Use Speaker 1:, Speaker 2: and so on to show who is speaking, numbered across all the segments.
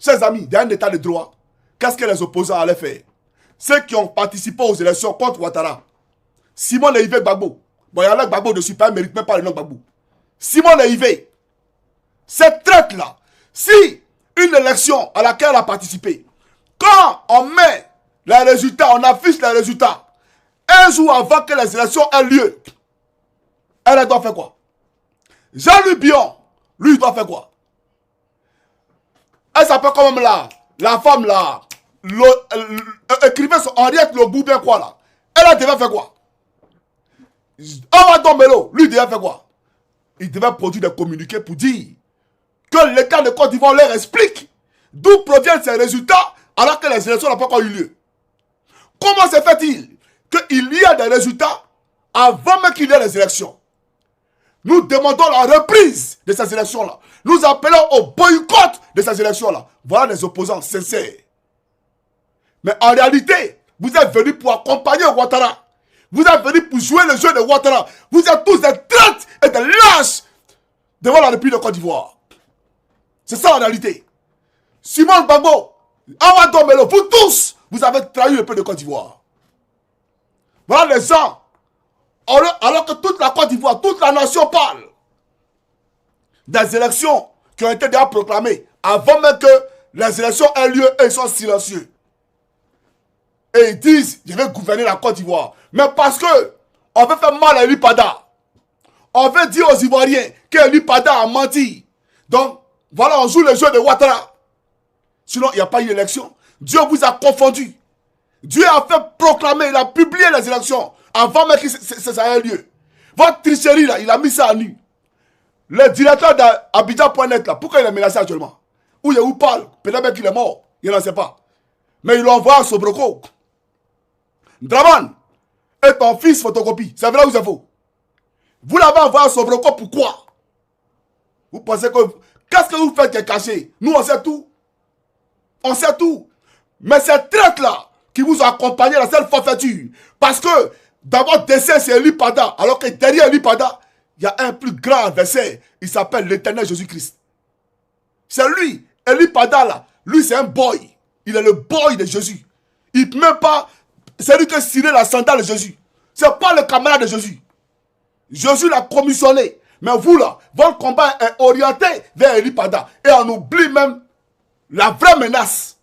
Speaker 1: Chers amis, dans un état de droit, qu'est-ce que les opposants allaient faire? Ceux qui ont participé aux élections contre Ouattara, Simon Leivé Gbagbo, bon, il y a là Gbagbo dessus, pas, il ne mérite même pas le nom Gbagbo. Simon Leivé, cette traite-là, si une élection à laquelle elle a participé, quand on met les résultats, on affiche les résultats, un jour avant que les élections aient lieu, elle doit faire quoi? Jean-Louis Bion, lui, il doit faire quoi? Elle s'appelle quand même la femme là, écrivain Henriette Lobou, bien quoi là? Elle devait faire quoi? Amadou Melo, lui, il devait faire quoi? Il devait produire des communiqués pour dire que l'État de Côte d'Ivoire leur explique d'où proviennent ces résultats alors que les élections n'ont pas encore eu lieu. Comment se fait-il qu'il y a des résultats avant même qu'il y ait les élections? Nous demandons la reprise de ces élections-là. Nous appelons au boycott de ces élections-là. Voilà les opposants sincères. Mais en réalité, vous êtes venus pour accompagner Ouattara. Vous êtes venus pour jouer le jeu de Ouattara. Vous êtes tous des traites et des lâches devant la République de Côte d'Ivoire. C'est ça en réalité. Simon Gbagbo, Amadou Melo, vous tous, vous avez trahi le peuple de Côte d'Ivoire. Voilà les gens. Alors que toute la Côte d'Ivoire, toute la nation parle des élections qui ont été déjà proclamées avant même que les élections aient lieu et ils sont silencieux. Et ils disent, je vais gouverner la Côte d'Ivoire. Mais parce que on veut faire mal à Elipada. On veut dire aux Ivoiriens qu'Elipada a menti. Donc, voilà, on joue le jeu de Ouattara. Sinon, il n'y a pas eu d'élection. Dieu vous a confondu. Dieu a fait proclamer, il a publié les élections avant même que ça ait lieu. Votre tricherie, là, il a mis ça à nu. Le directeur d'Abidjan.net, là, pourquoi il est menacé actuellement? Où il parle? Peut-être qu'il est mort. Il n'en sait pas. Mais ils l'ont envoyé à Sobroko. Draman et ton fils photocopie. C'est vrai ou c'est faux? Vous l'avez envoyé à Sobroko, pourquoi? Vous pensez que... Qu'est-ce que vous faites qui est caché? Nous, on sait tout. On sait tout. Mais cette traite-là, qui vous a accompagné la seule forfaiture, parce que d'abord, décès, c'est Elipada, alors que derrière Elipada, il y a un plus grand adversaire. Il s'appelle l'Éternel Jésus-Christ. C'est lui. Elipada, là, lui, c'est un boy. Il est le boy de Jésus. Il ne peut même pas... C'est lui qui a ciré la sandale de Jésus. Ce n'est pas le camarade de Jésus. Jésus l'a commissionné. Mais vous, là, votre combat est orienté vers Elipada. Et on oublie même la vraie menace.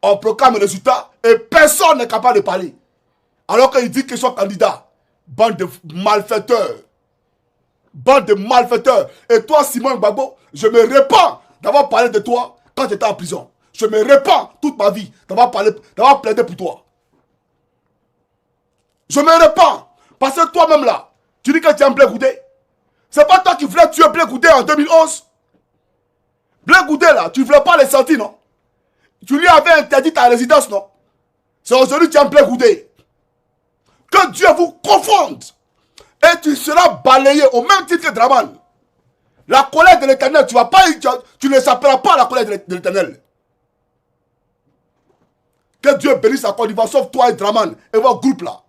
Speaker 1: On proclame le résultat et personne n'est capable de parler. Alors qu'il dit qu'ils sont candidats. Bande de malfaiteurs. Bande de malfaiteurs. Et toi, Simon Gbagbo, je me répands d'avoir parlé de toi quand tu étais en prison. Je me répands toute ma vie d'avoir plaidé pour toi. Je me répands. Parce que toi-même là, tu dis que tu aimes Blé Goudé. C'est pas toi qui voulais tuer Blé Goudé en 2011. Blé Goudé là, tu ne voulais pas les sentir, non? Tu lui avais interdit ta résidence, non? C'est aujourd'hui que tu aimes Blé Goudé. Que Dieu vous confonde. Et tu seras balayé au même titre que Draman. La colère de l'Éternel, tu ne s'appelleras pas la colère de l'Éternel. Que Dieu bénisse la Côte d'Ivoire, sauf toi et Draman et votre groupe là.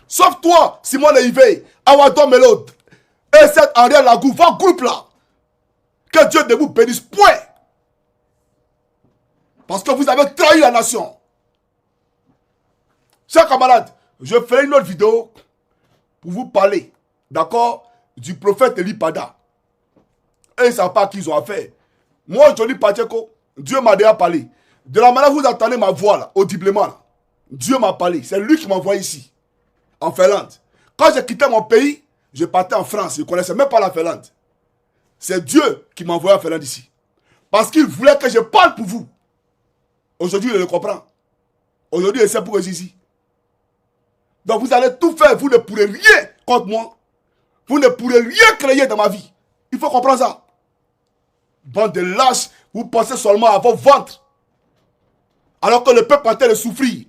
Speaker 1: Sauf toi, Simon Leivé, Amadou Melo et cette Henriette Lagou, votre groupe là. Que Dieu ne vous bénisse point. Parce que vous avez trahi la nation. Chers camarades, je ferai une autre vidéo pour vous parler, d'accord, du prophète Elipada. Et ils ne savent pas qui ils ont affaire. Moi, Johnny Pacheco, Dieu m'a déjà parlé. De la manière que vous entendez ma voix, là, audiblement, là, Dieu m'a parlé. C'est lui qui m'a envoyé ici, en Finlande. Quand j'ai quitté mon pays, je partais en France. Je ne connaissais même pas la Finlande. C'est Dieu qui m'a envoyé en Finlande ici. Parce qu'il voulait que je parle pour vous. Aujourd'hui, il le comprend. Aujourd'hui, il sait pourquoi je suis ici. Donc, vous allez tout faire. Vous ne pourrez rien contre moi. Vous ne pourrez rien créer dans ma vie. Il faut comprendre ça. Bande de lâches, vous pensez seulement à vos ventres. Alors que le peuple est en train de souffrir.